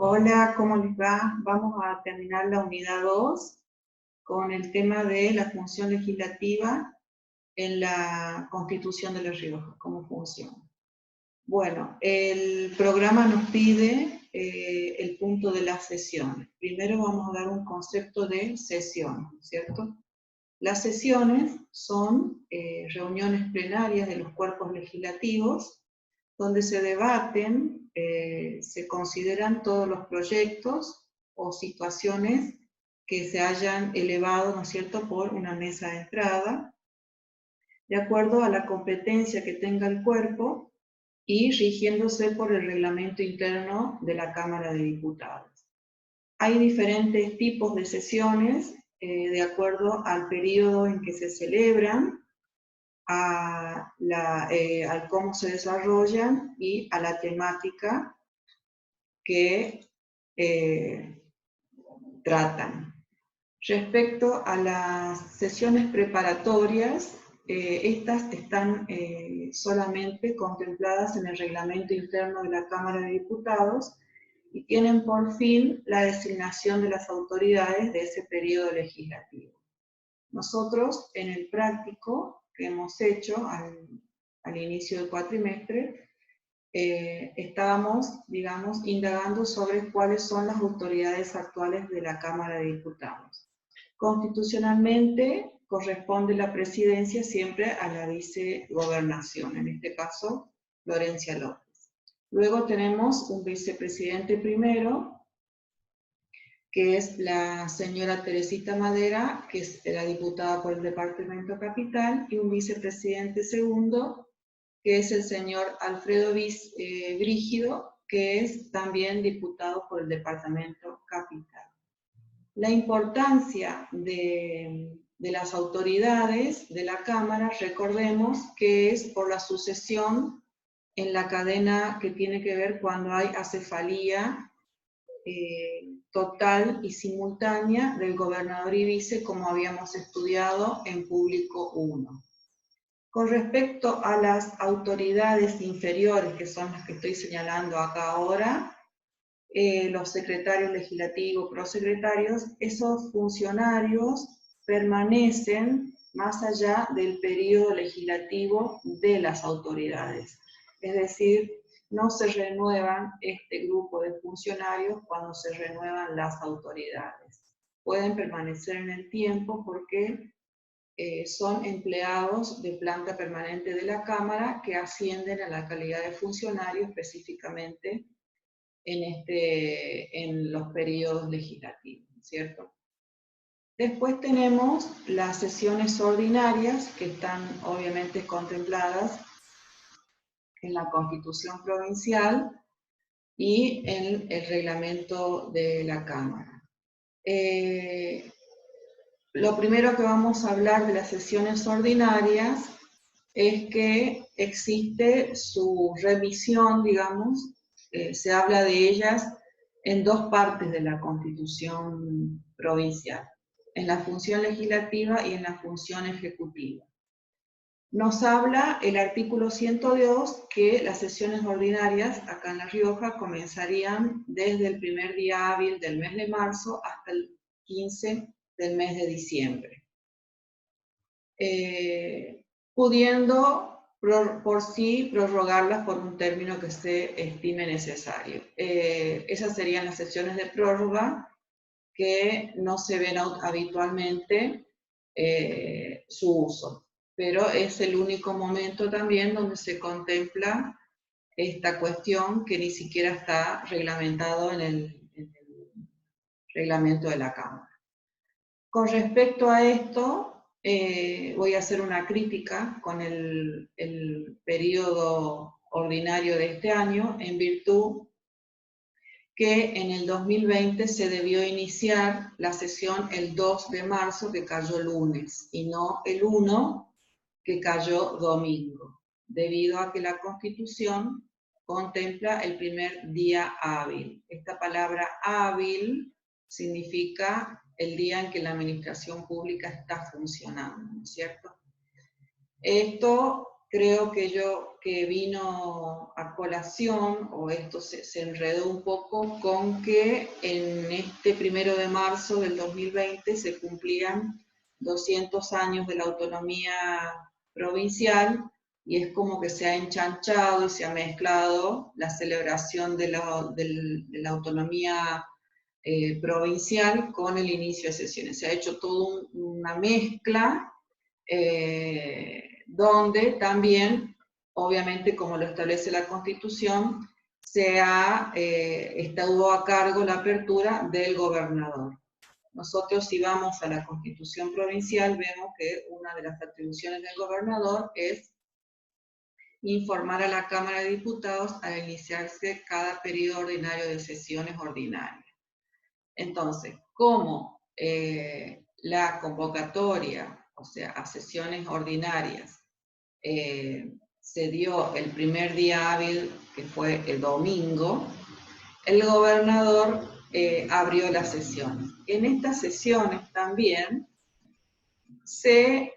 Hola, ¿cómo les va? Vamos a terminar la unidad 2 con el tema de la función legislativa en la Constitución de La Rioja, cómo funciona. Bueno, el programa nos pide el punto de las sesiones. Primero vamos a dar un concepto de sesión, ¿cierto? Las sesiones son reuniones plenarias de los cuerpos legislativos donde se debaten, se consideran todos los proyectos o situaciones que se hayan elevado, ¿no es cierto?, por una mesa de entrada, de acuerdo a la competencia que tenga el cuerpo y rigiéndose por el reglamento interno de la Cámara de Diputados. Hay diferentes tipos de sesiones de acuerdo al periodo en que se celebran, al cómo se desarrollan y a la temática que tratan. Respecto a las sesiones preparatorias, estas están solamente contempladas en el reglamento interno de la Cámara de Diputados y tienen por fin la designación de las autoridades de ese periodo legislativo. Nosotros, en el práctico que hemos hecho al inicio del cuatrimestre, estábamos, digamos, indagando sobre cuáles son las autoridades actuales de la Cámara de Diputados. Constitucionalmente corresponde la presidencia siempre a la vicegobernación, en este caso, Florencia López. Luego tenemos un vicepresidente primero, que es la señora Teresita Madera, que es la diputada por el Departamento Capital, y un vicepresidente segundo, que es el señor Alfredo Brígido, que es también diputado por el Departamento Capital. La importancia de las autoridades de la Cámara, recordemos que es por la sucesión en la cadena que tiene que ver cuando hay acefalía total y simultánea del gobernador y vice, como habíamos estudiado en Público 1. Con respecto a las autoridades inferiores, que son las que estoy señalando acá ahora, los secretarios legislativos, prosecretarios, esos funcionarios permanecen más allá del periodo legislativo de las autoridades. Es decir, no se renuevan este grupo de funcionarios cuando se renuevan las autoridades. Pueden permanecer en el tiempo porque son empleados de planta permanente de la Cámara que ascienden a la calidad de funcionario específicamente en los periodos legislativos, ¿cierto? Después tenemos las sesiones ordinarias que están obviamente contempladas en la Constitución Provincial y en el reglamento de la Cámara. Lo primero que vamos a hablar de las sesiones ordinarias es que existe su revisión, digamos, se habla de ellas en dos partes de la Constitución Provincial, en la función legislativa y en la función ejecutiva. Nos habla el artículo 102 que las sesiones ordinarias acá en La Rioja comenzarían desde el primer día hábil del mes de marzo hasta el 15 del mes de diciembre. Pudiendo por sí prorrogarlas por un término que se estime necesario. Esas serían las sesiones de prórroga que no se ven habitualmente su uso, pero es el único momento también donde se contempla esta cuestión que ni siquiera está reglamentado en el reglamento de la Cámara. Con respecto a esto, voy a hacer una crítica con el periodo ordinario de este año, en virtud que en el 2020 se debió iniciar la sesión el 2 de marzo, que cayó lunes, y no el 1, que cayó domingo, debido a que la Constitución contempla el primer día hábil. Esta palabra hábil significa el día en que la administración pública está funcionando, ¿no es cierto? Esto creo que vino a colación, o esto se enredó un poco, con que en este 1 de marzo del 2020 se cumplían 200 años de la autonomía provincial, y es como que se ha enchanchado y se ha mezclado la celebración de la autonomía provincial con el inicio de sesiones. Se ha hecho toda una mezcla donde también, obviamente como lo establece la Constitución, estuvo a cargo la apertura del gobernador. Nosotros, si vamos a la Constitución provincial, vemos que una de las atribuciones del gobernador es informar a la Cámara de Diputados al iniciarse cada periodo ordinario de sesiones ordinarias. Entonces, como la convocatoria, o sea, a sesiones ordinarias, se dio el primer día hábil, que fue el domingo, el gobernador abrió las sesiones. En estas sesiones también se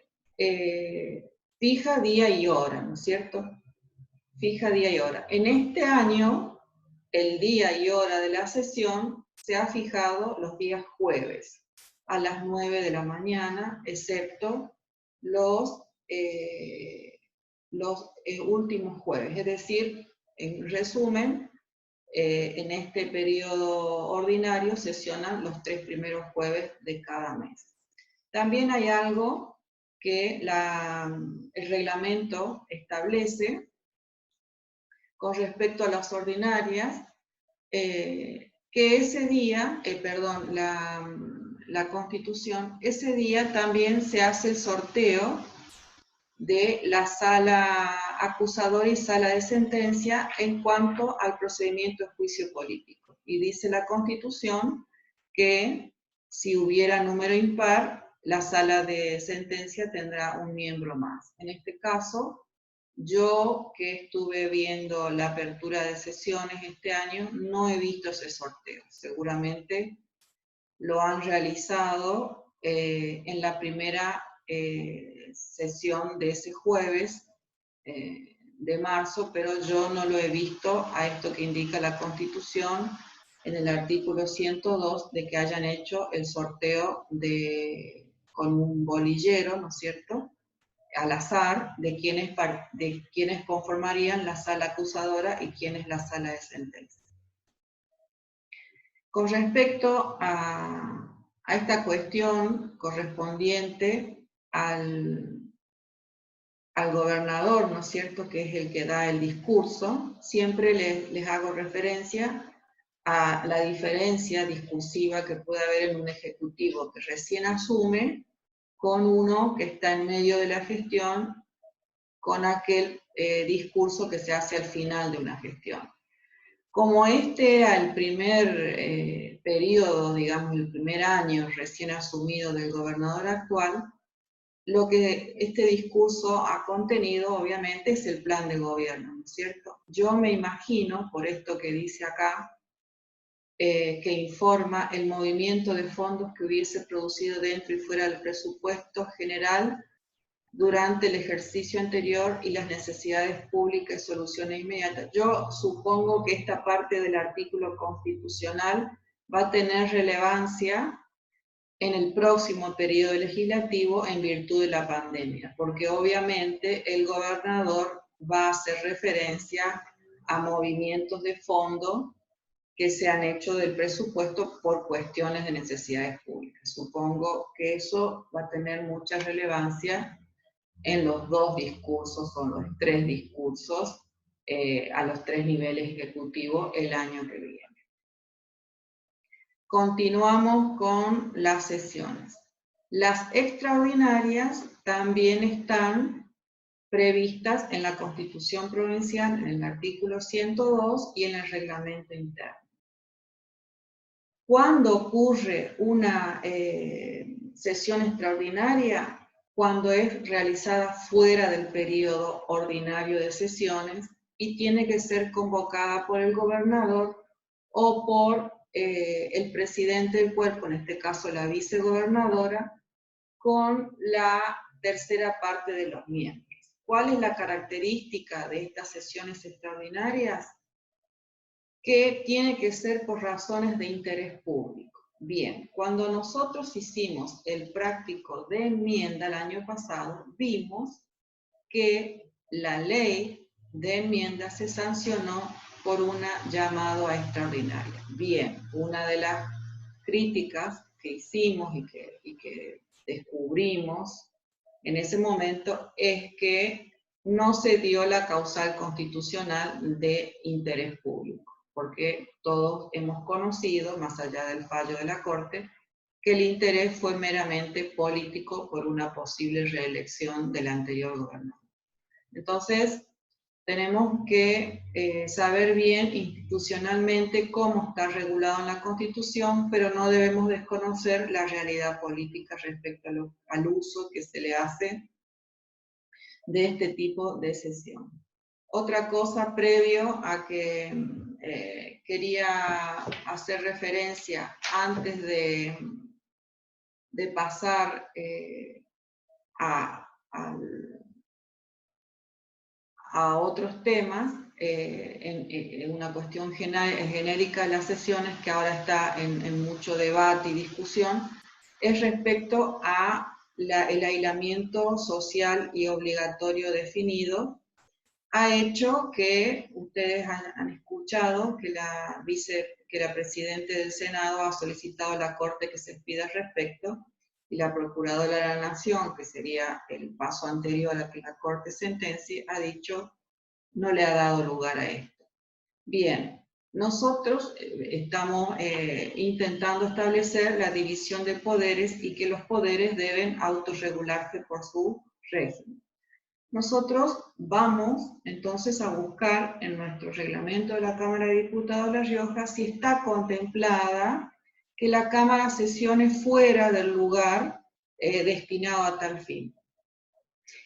fija día y hora, ¿no es cierto? Fija día y hora. En este año, el día y hora de la sesión se ha fijado los días jueves a las 9 de la mañana, excepto los últimos jueves. Es decir, en resumen, en este periodo ordinario sesionan los 3 primeros jueves de cada mes. También hay algo que el reglamento establece con respecto a las ordinarias, que ese día, la Constitución, ese día también se hace el sorteo de la sala acusadora y sala de sentencia en cuanto al procedimiento de juicio político. Y dice la Constitución que si hubiera número impar, la sala de sentencia tendrá un miembro más. En este caso, yo que estuve viendo la apertura de sesiones este año, no he visto ese sorteo. Seguramente lo han realizado en la primera sesión de ese jueves de marzo, pero yo no lo he visto a esto que indica la Constitución en el artículo 102 de que hayan hecho el sorteo con un bolillero, ¿no es cierto?, al azar de quienes conformarían la sala acusadora y quién es la sala de sentencia. Con respecto a esta cuestión correspondiente al gobernador, ¿no es cierto?, que es el que da el discurso, siempre les hago referencia a la diferencia discursiva que puede haber en un ejecutivo que recién asume con uno que está en medio de la gestión, con aquel discurso que se hace al final de una gestión. Como este era el primer periodo, digamos, el primer año recién asumido del gobernador actual, lo que este discurso ha contenido, obviamente, es el plan de gobierno, ¿no es cierto? Yo me imagino, por esto que dice acá, que informa el movimiento de fondos que hubiese producido dentro y fuera del presupuesto general durante el ejercicio anterior y las necesidades públicas y soluciones inmediatas. Yo supongo que esta parte del artículo constitucional va a tener relevancia en el próximo periodo legislativo en virtud de la pandemia, porque obviamente el gobernador va a hacer referencia a movimientos de fondo que se han hecho del presupuesto por cuestiones de necesidades públicas. Supongo que eso va a tener mucha relevancia en los dos discursos o los tres discursos a los tres niveles ejecutivos el año que viene. Continuamos con las sesiones. Las extraordinarias también están previstas en la Constitución Provincial, en el artículo 102 y en el reglamento interno. ¿Cuándo ocurre una sesión extraordinaria? Cuando es realizada fuera del periodo ordinario de sesiones y tiene que ser convocada por el gobernador o por el presidente del cuerpo, en este caso la vicegobernadora, con la tercera parte de los miembros. ¿Cuál es la característica de estas sesiones extraordinarias? Que tiene que ser por razones de interés público. Bien, cuando nosotros hicimos el práctico de enmienda el año pasado, vimos que la ley de enmienda se sancionó por una llamado a extraordinaria. Bien, una de las críticas que hicimos y que descubrimos en ese momento es que no se dio la causal constitucional de interés público, porque todos hemos conocido, más allá del fallo de la Corte, que el interés fue meramente político por una posible reelección del anterior gobernador. Entonces, tenemos que saber bien institucionalmente cómo está regulado en la Constitución, pero no debemos desconocer la realidad política respecto al uso que se le hace de este tipo de sesión. Otra cosa previo a que quería hacer referencia antes de pasar a otros temas, en una cuestión genérica de las sesiones que ahora está en mucho debate y discusión, es respecto a el aislamiento social y obligatorio definido. Ha hecho que ustedes han escuchado que la presidenta del Senado ha solicitado a la Corte que se expida al respecto, y la Procuradora de la Nación, que sería el paso anterior a que la Corte sentencie, ha dicho, no le ha dado lugar a esto. Bien, nosotros estamos intentando establecer la división de poderes y que los poderes deben autorregularse por su régimen. Nosotros vamos entonces a buscar en nuestro reglamento de la Cámara de Diputados de La Rioja si está contemplada que la Cámara sesione fuera del lugar destinado a tal fin.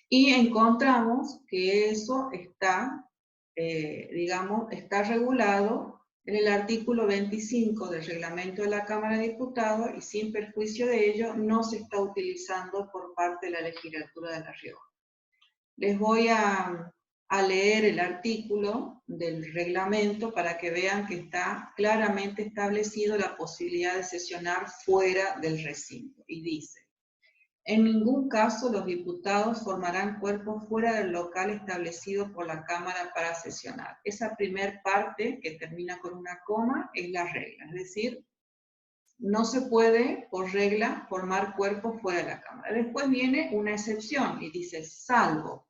Y encontramos que eso está, está regulado en el artículo 25 del reglamento de la Cámara de Diputados y sin perjuicio de ello no se está utilizando por parte de la legislatura de La Rioja. Les voy a leer el artículo del reglamento para que vean que está claramente establecido la posibilidad de sesionar fuera del recinto. Y dice, en ningún caso los diputados formarán cuerpos fuera del local establecido por la Cámara para sesionar. Esa primer parte, que termina con una coma, es la regla. Es decir, no se puede, por regla, formar cuerpos fuera de la Cámara. Después viene una excepción y dice, salvo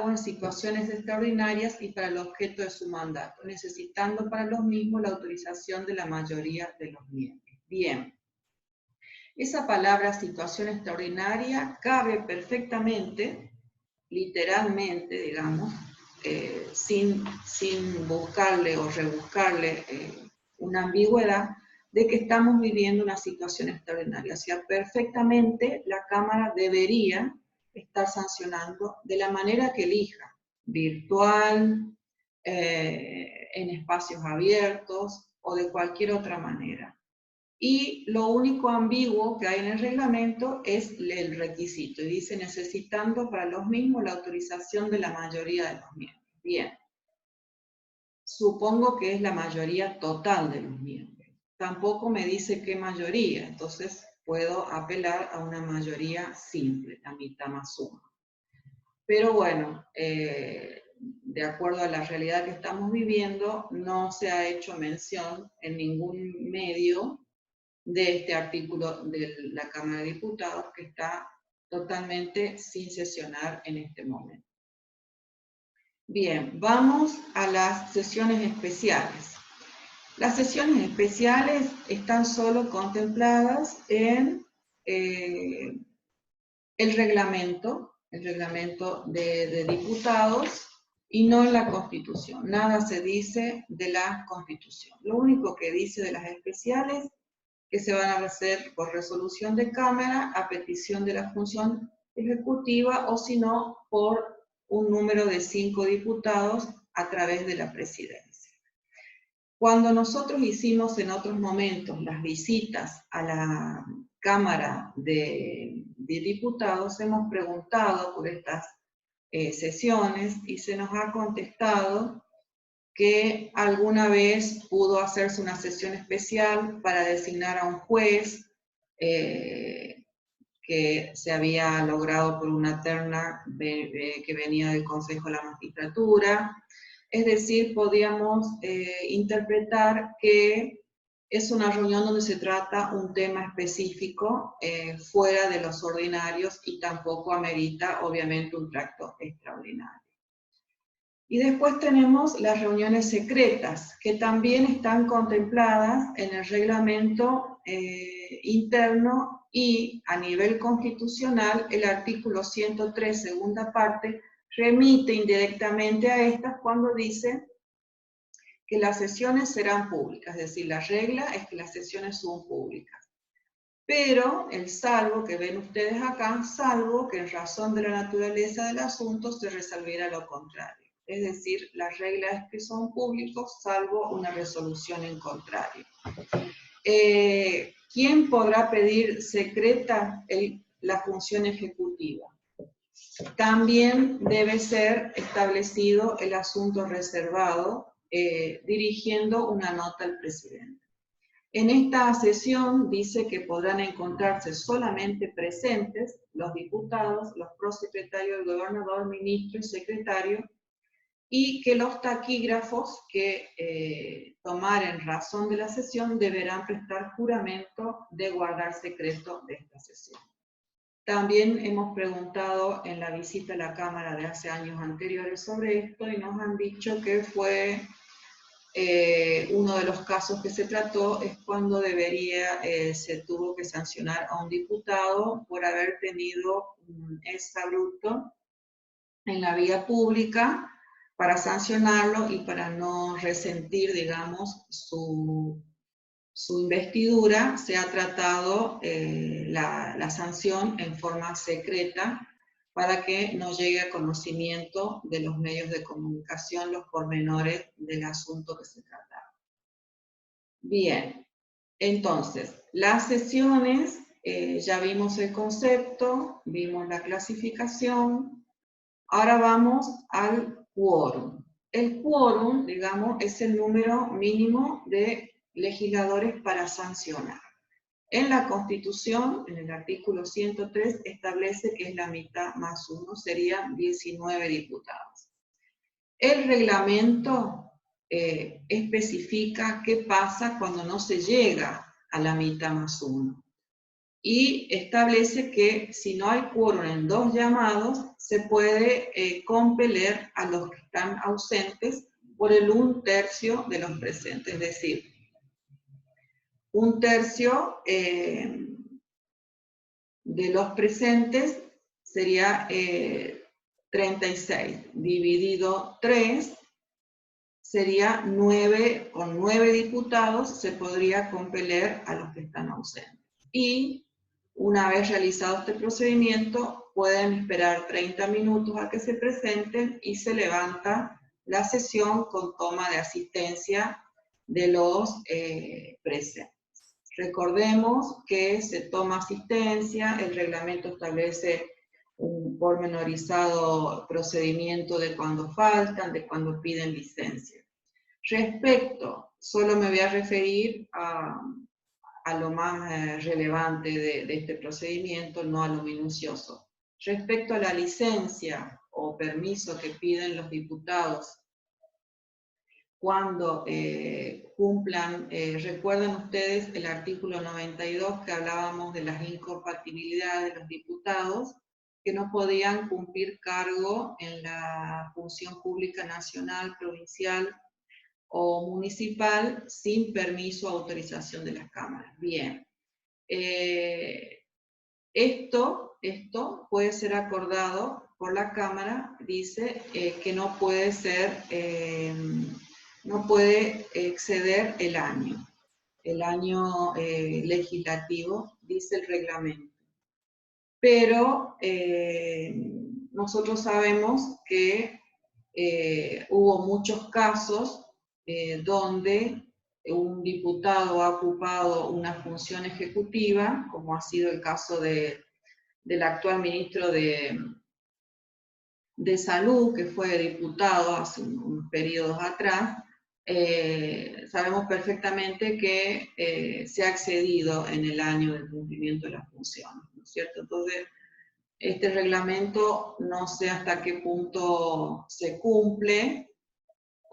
en situaciones extraordinarias y para el objeto de su mandato, necesitando para los mismos la autorización de la mayoría de los miembros. Bien. Esa palabra situación extraordinaria cabe perfectamente, literalmente, digamos, sin buscarle o rebuscarle una ambigüedad, de que estamos viviendo una situación extraordinaria. O sea, perfectamente la Cámara debería estar sancionando de la manera que elija, virtual, en espacios abiertos o de cualquier otra manera. Y lo único ambiguo que hay en el reglamento es el requisito, y dice necesitando para los mismos la autorización de la mayoría de los miembros. Bien, supongo que es la mayoría total de los miembros. Tampoco me dice qué mayoría, entonces puedo apelar a una mayoría simple, la mitad más uno. Pero bueno, de acuerdo a la realidad que estamos viviendo, no se ha hecho mención en ningún medio de este artículo de la Cámara de Diputados, que está totalmente sin sesionar en este momento. Bien, vamos a las sesiones especiales. Las sesiones especiales están solo contempladas en el reglamento de diputados y no en la Constitución. Nada se dice de la Constitución. Lo único que dice de las especiales que se van a hacer por resolución de Cámara a petición de la función ejecutiva o si no por un número de 5 diputados a través de la presidencia. Cuando nosotros hicimos en otros momentos las visitas a la Cámara de Diputados, hemos preguntado por estas sesiones y se nos ha contestado que alguna vez pudo hacerse una sesión especial para designar a un juez que se había logrado por una terna que venía del Consejo de la Magistratura. Es decir, podíamos interpretar que es una reunión donde se trata un tema específico fuera de los ordinarios y tampoco amerita, obviamente, un tracto extraordinario. Y después tenemos las reuniones secretas, que también están contempladas en el reglamento interno y a nivel constitucional el artículo 103, segunda parte, remite indirectamente a estas cuando dice que las sesiones serán públicas, es decir, la regla es que las sesiones son públicas. Pero el salvo que ven ustedes acá, salvo que en razón de la naturaleza del asunto se resolviera lo contrario. Es decir, la regla es que son públicos, salvo una resolución en contrario. ¿Quién podrá pedir secreta la función ejecutiva? También debe ser establecido el asunto reservado, dirigiendo una nota al presidente. En esta sesión dice que podrán encontrarse solamente presentes los diputados, los prosecretarios del gobernador, ministro y secretario, y que los taquígrafos que tomaren razón de la sesión deberán prestar juramento de guardar secreto de esta sesión. También hemos preguntado en la visita a la Cámara de hace años anteriores sobre esto y nos han dicho que fue uno de los casos que se trató es cuando se tuvo que sancionar a un diputado por haber tenido un exabrupto en la vía pública para sancionarlo y para no resentir, digamos, su investidura, se ha tratado la sanción en forma secreta para que no llegue a conocimiento de los medios de comunicación los pormenores del asunto que se trataba. Bien, entonces, las sesiones, ya vimos el concepto, vimos la clasificación, ahora vamos al quórum. El quórum, digamos, es el número mínimo de legisladores para sancionar. En la Constitución, en el artículo 103, establece que es la mitad más uno, serían 19 diputados. El reglamento especifica qué pasa cuando no se llega a la mitad más uno. Y establece que si no hay quórum en 2 llamados, se puede compeler a los que están ausentes por el 1/3 de los presentes, es decir, 1/3 de los presentes sería 36, dividido 3, sería 9, con 9 diputados se podría compeler a los que están ausentes. Y una vez realizado este procedimiento, pueden esperar 30 minutos a que se presenten y se levanta la sesión con toma de asistencia de los presentes. Recordemos que se toma asistencia, el reglamento establece un pormenorizado procedimiento de cuando faltan, de cuando piden licencia. Solo me voy a referir a lo más relevante de este procedimiento, no a lo minucioso. Respecto a la licencia o permiso que piden los diputados cuando cumplan, recuerden ustedes el artículo 92 que hablábamos de las incompatibilidades de los diputados, que no podían cumplir cargo en la función pública nacional, provincial o municipal sin permiso o autorización de las cámaras. Bien. Esto puede ser acordado por la Cámara, dice que no puede ser, no puede exceder el año legislativo, dice el reglamento. Pero nosotros sabemos que hubo muchos casos donde un diputado ha ocupado una función ejecutiva, como ha sido el caso del actual ministro de de Salud, que fue diputado hace unos periodos atrás, sabemos perfectamente que se ha excedido en el año de cumplimiento de las funciones, ¿no es cierto? Entonces, este reglamento no sé hasta qué punto se cumple,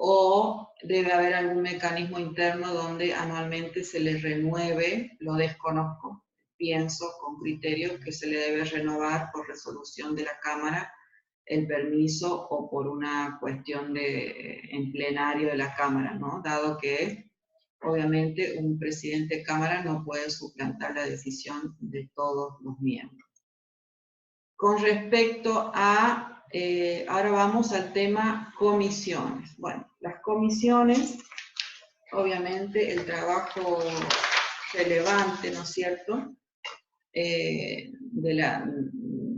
o debe haber algún mecanismo interno donde anualmente se le renueve, lo desconozco, pienso con criterio que se le debe renovar por resolución de la Cámara el permiso o por una cuestión en plenario de la Cámara, ¿no? Dado que obviamente un presidente de Cámara no puede suplantar la decisión de todos los miembros. Con respecto a, ahora vamos al tema comisiones. Bueno, las comisiones, obviamente el trabajo relevante, ¿no es cierto?,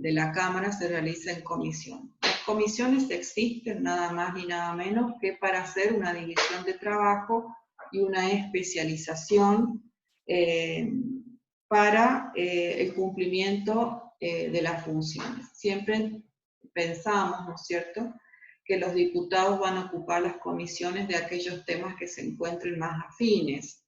de la Cámara se realiza en comisión. Las comisiones existen nada más ni nada menos que para hacer una división de trabajo y una especialización para el cumplimiento de las funciones. Siempre pensamos, ¿no es cierto?, que los diputados van a ocupar las comisiones de aquellos temas que se encuentren más afines.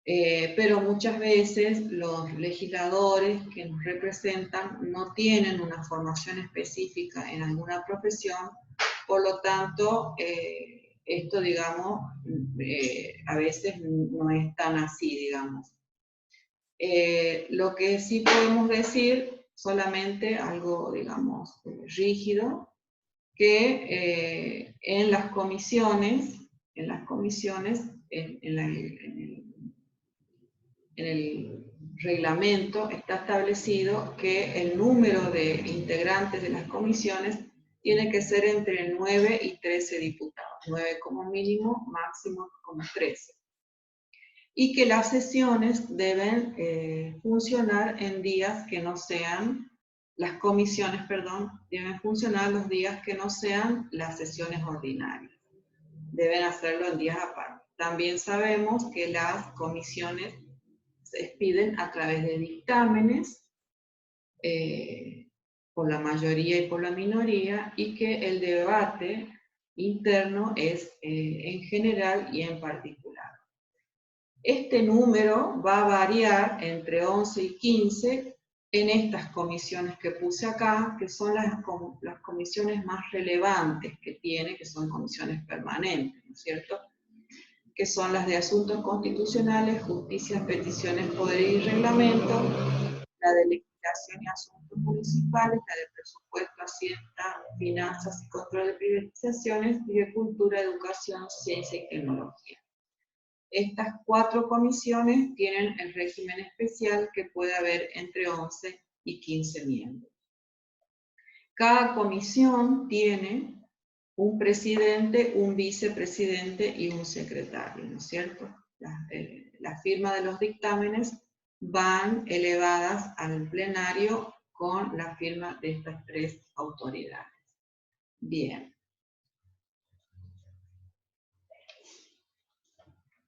Pero muchas veces los legisladores que nos representan no tienen una formación específica en alguna profesión, por lo tanto, esto, digamos, a veces no es tan así, digamos. Lo que sí podemos decir, solamente algo, digamos, rígido, que en las comisiones, en el reglamento está establecido que el número de integrantes de las comisiones tiene que ser entre 9 y 13 diputados, 9 como mínimo, máximo como 13. Y que las sesiones deben funcionar en días que no sean, las comisiones, perdón, deben funcionar los días que no sean las sesiones ordinarias. Deben hacerlo en días aparte. También sabemos que las comisiones se expiden a través de dictámenes por la mayoría y por la minoría, y que el debate interno es en general y en particular. Este número va a variar entre 11 y 15 en estas comisiones que puse acá, que son las comisiones más relevantes que tiene, que son comisiones permanentes, ¿no es cierto?, que son las de Asuntos Constitucionales, Justicia, Peticiones, Poderes y Reglamento, la de Legislación y Asuntos Municipales, la de Presupuesto, Hacienda, Finanzas y Control de Privatizaciones, y de Cultura, Educación, Ciencia y Tecnología. Estas 4 comisiones tienen el régimen especial que puede haber entre 11 y 15 miembros. Cada comisión tiene un presidente, un vicepresidente y un secretario, ¿no es cierto? La firma de los dictámenes van elevadas al plenario con la firma de estas 3 autoridades. Bien.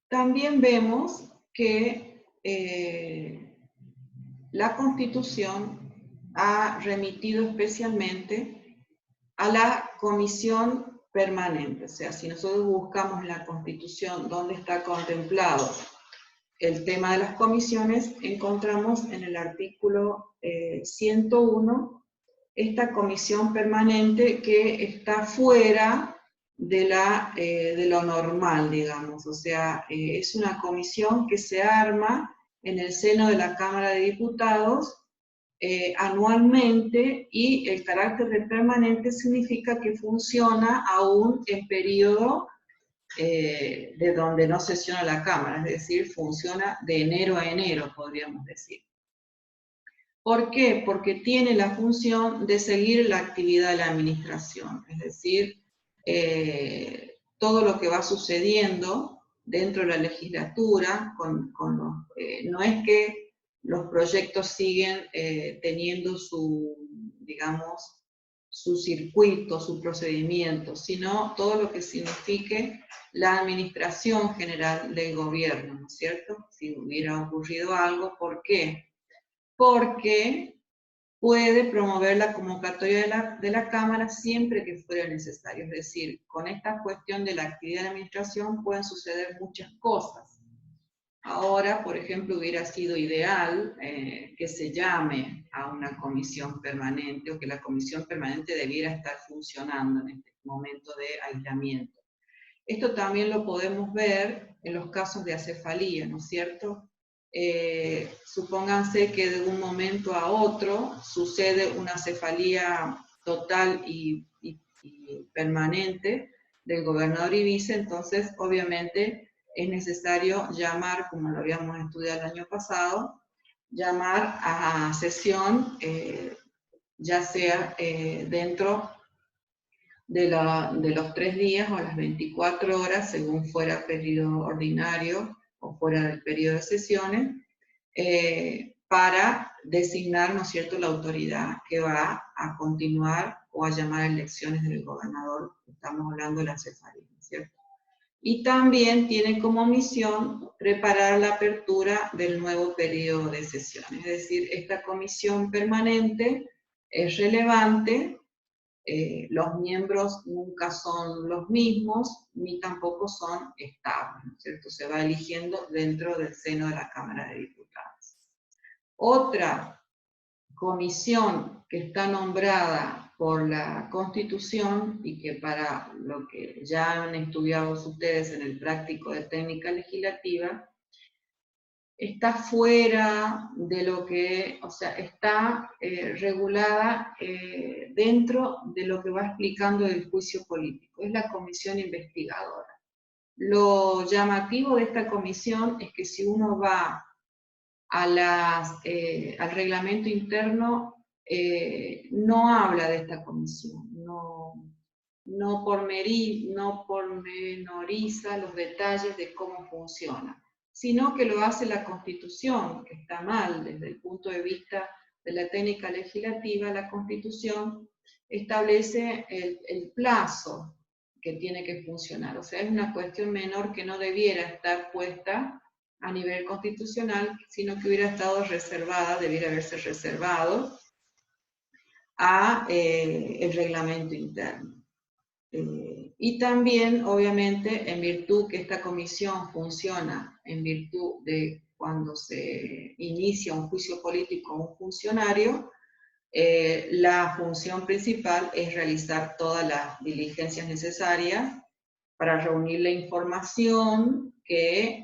También vemos que la Constitución ha remitido especialmente a la comisión permanente. O sea, si nosotros buscamos en la Constitución dónde está contemplado el tema de las comisiones, encontramos en el artículo 101 esta comisión permanente que está fuera de lo normal, digamos. O sea, es una comisión que se arma en el seno de la Cámara de Diputados anualmente, y el carácter de permanente significa que funciona aún en periodo de donde no sesiona la Cámara, es decir, funciona de enero a enero, podríamos decir. ¿Por qué? Porque tiene la función de seguir la actividad de la administración, es decir, todo lo que va sucediendo dentro de la legislatura, no es que los proyectos siguen teniendo su, digamos, su circuito, su procedimiento, sino todo lo que signifique la administración general del gobierno, ¿no es cierto? Si hubiera ocurrido algo, ¿por qué? Porque puede promover la convocatoria de la Cámara siempre que fuera necesario. Es decir, con esta cuestión de la actividad de administración pueden suceder muchas cosas. Ahora, por ejemplo, hubiera sido ideal que se llame a una comisión permanente, o que la comisión permanente debiera estar funcionando en este momento de aislamiento. Esto también lo podemos ver en los casos de acefalía, ¿no es cierto? Supónganse que de un momento a otro sucede una cefalía total y permanente del gobernador y vice, entonces obviamente es necesario llamar, como lo habíamos estudiado el año pasado, llamar a sesión, ya sea dentro de los 3 días o las 24 horas, según fuera periodo ordinario o fuera del periodo de sesiones, para designar, ¿no es cierto?, la autoridad que va a continuar o a llamar a elecciones del gobernador. Estamos hablando de la cefalía, ¿cierto? Y también tiene como misión preparar la apertura del nuevo periodo de sesiones. Es decir, esta comisión permanente es relevante. Los miembros nunca son los mismos, ni tampoco son estables, ¿no es cierto? Se va eligiendo dentro del seno de la Cámara de Diputados. Otra comisión que está nombrada por la Constitución y que para lo que ya han estudiado ustedes en el práctico de técnica legislativa, está fuera de lo que, o sea, está regulada dentro de lo que va explicando el juicio político. Es la comisión investigadora. Lo llamativo de esta comisión es que si uno va a al reglamento interno, no habla de esta comisión, no pormenoriza los detalles de cómo funciona, sino que lo hace la Constitución, que está mal desde el punto de vista de la técnica legislativa. La Constitución establece el plazo que tiene que funcionar, o sea, es una cuestión menor que no debiera estar puesta a nivel constitucional, sino que hubiera estado reservada, debiera haberse reservado a el reglamento interno. Y también, obviamente, en virtud que esta comisión funciona, en virtud de cuando se inicia un juicio político a un funcionario, la función principal es realizar todas las diligencias necesarias para reunir la información que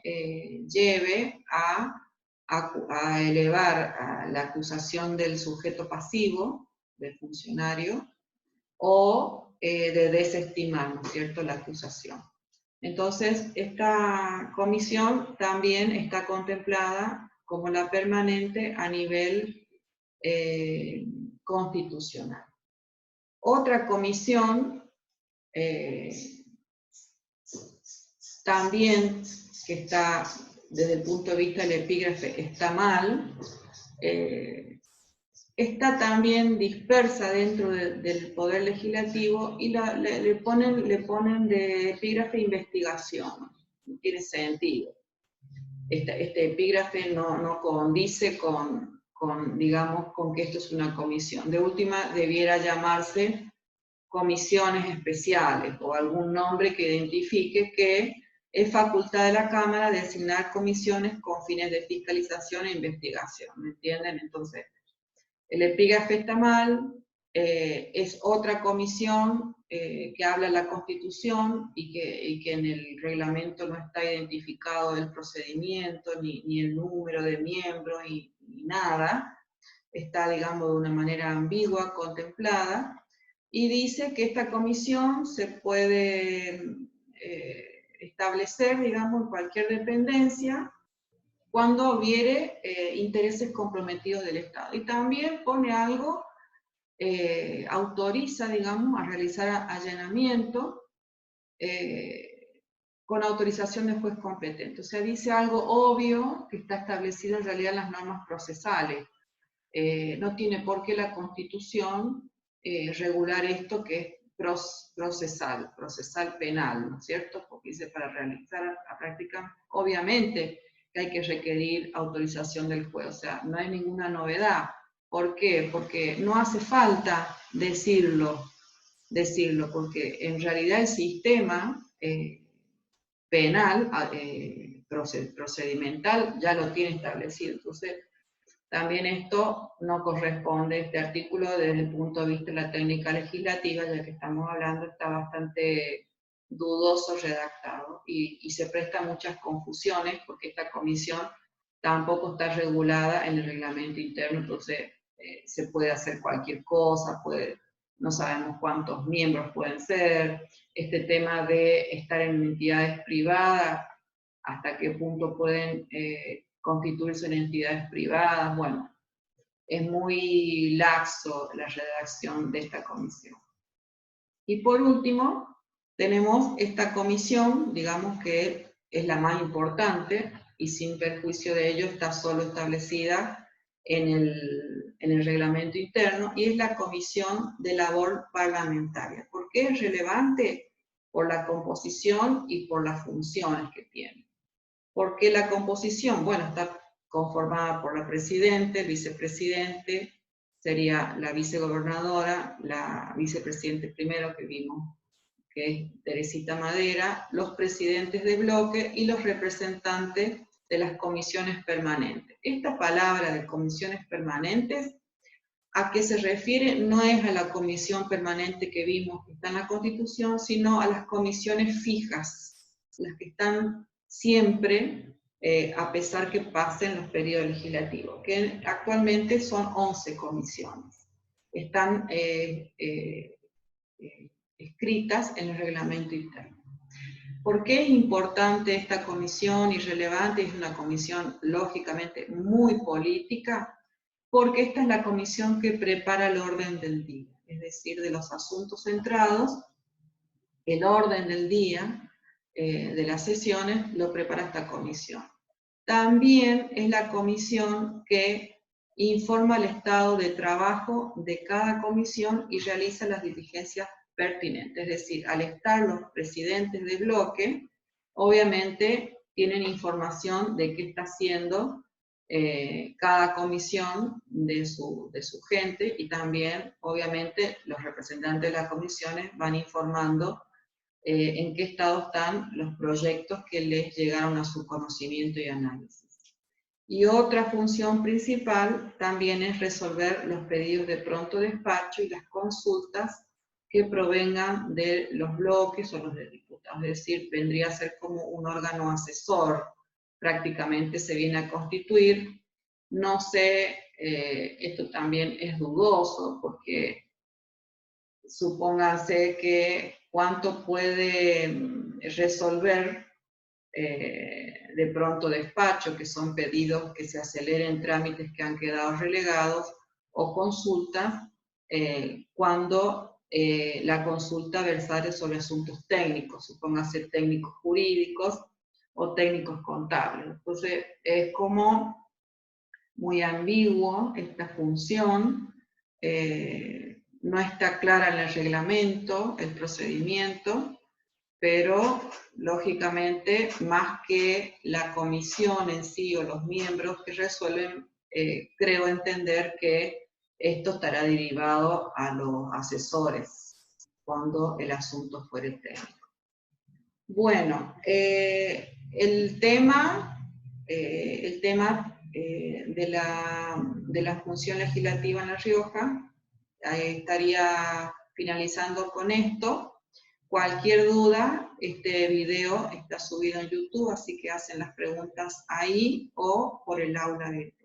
lleve a elevar a la acusación del sujeto pasivo, del funcionario, o de desestimar, ¿no es cierto?, la acusación. Entonces, esta comisión también está contemplada como la permanente a nivel constitucional. Otra comisión también, que está desde el punto de vista del epígrafe, está mal, está también dispersa dentro del Poder Legislativo y le ponen de epígrafe investigación. No tiene sentido. Este epígrafe no condice digamos, con que esto es una comisión. De última, debiera llamarse comisiones especiales o algún nombre que identifique que es facultad de la Cámara designar comisiones con fines de fiscalización e investigación. ¿Me entienden? Entonces, el epígrafe está mal, es otra comisión que habla la Constitución y que en el reglamento no está identificado el procedimiento, ni el número de miembros, ni nada. Está, digamos, de una manera ambigua, contemplada, y dice que esta comisión se puede establecer, digamos, en cualquier dependencia, cuando hubiere intereses comprometidos del Estado. Y también pone algo, autoriza, digamos, a realizar allanamiento con autorización del juez competente. O sea, dice algo obvio que está establecido en realidad en las normas procesales. No tiene por qué la Constitución regular esto que es procesal penal, ¿no es cierto? Porque dice para realizar la práctica, obviamente que hay que requerir autorización del juez, o sea, no hay ninguna novedad, ¿Por qué? Porque no hace falta decirlo, porque en realidad el sistema penal, procedimental, ya lo tiene establecido. Entonces, también esto no corresponde, este artículo, desde el punto de vista de la técnica legislativa, ya que estamos hablando, está bastante dudoso redactado y se presta a muchas confusiones porque esta comisión tampoco está regulada en el reglamento interno, entonces se puede hacer cualquier cosa, no sabemos cuántos miembros pueden ser, este tema de estar en entidades privadas, hasta qué punto pueden constituirse en entidades privadas, bueno, es muy laxo la redacción de esta comisión. Y por último, tenemos esta comisión, digamos que es la más importante, y sin perjuicio de ello está solo establecida en el reglamento interno, y es la Comisión de Labor Parlamentaria. ¿Por qué es relevante? Por la composición y por las funciones que tiene. ¿Por qué la composición? Bueno, está conformada por la presidente, el vicepresidente, sería la vicegobernadora, la vicepresidente primero que vimos, que es Teresita Madera, los presidentes de bloque y los representantes de las comisiones permanentes. Esta palabra de comisiones permanentes, ¿a qué se refiere? No es a la comisión permanente que vimos que está en la Constitución, sino a las comisiones fijas, las que están siempre, a pesar que pasen los periodos legislativos, que actualmente son 11 comisiones. Están escritas en el reglamento interno. ¿Por qué es importante esta comisión y relevante? Es una comisión lógicamente muy política, porque esta es la comisión que prepara el orden del día, es decir, de los asuntos centrados, el orden del día de las sesiones lo prepara esta comisión. También es la comisión que informa el estado de trabajo de cada comisión y realiza las diligencias pertinentes. Es decir, al estar los presidentes de bloque, obviamente tienen información de qué está haciendo cada comisión de su gente, y también, obviamente, los representantes de las comisiones van informando en qué estado están los proyectos que les llegaron a su conocimiento y análisis. Y otra función principal también es resolver los pedidos de pronto despacho y las consultas que provengan de los bloques o los de diputados. Es decir, vendría a ser como un órgano asesor, prácticamente se viene a constituir. No sé, esto también es dudoso, porque supóngase que cuánto puede resolver de pronto despacho, que son pedidos que se aceleren trámites que han quedado relegados, o consultas cuando la consulta versare sobre asuntos técnicos, supóngase técnicos jurídicos o técnicos contables. Entonces es como muy ambiguo esta función, no está clara en el reglamento, el procedimiento, pero lógicamente más que la comisión en sí o los miembros que resuelven, creo entender que esto estará derivado a los asesores cuando el asunto fuere técnico. Bueno, el tema de la función legislativa en La Rioja estaría finalizando con esto. Cualquier duda, este video está subido en YouTube, así que hacen las preguntas ahí o por el aula de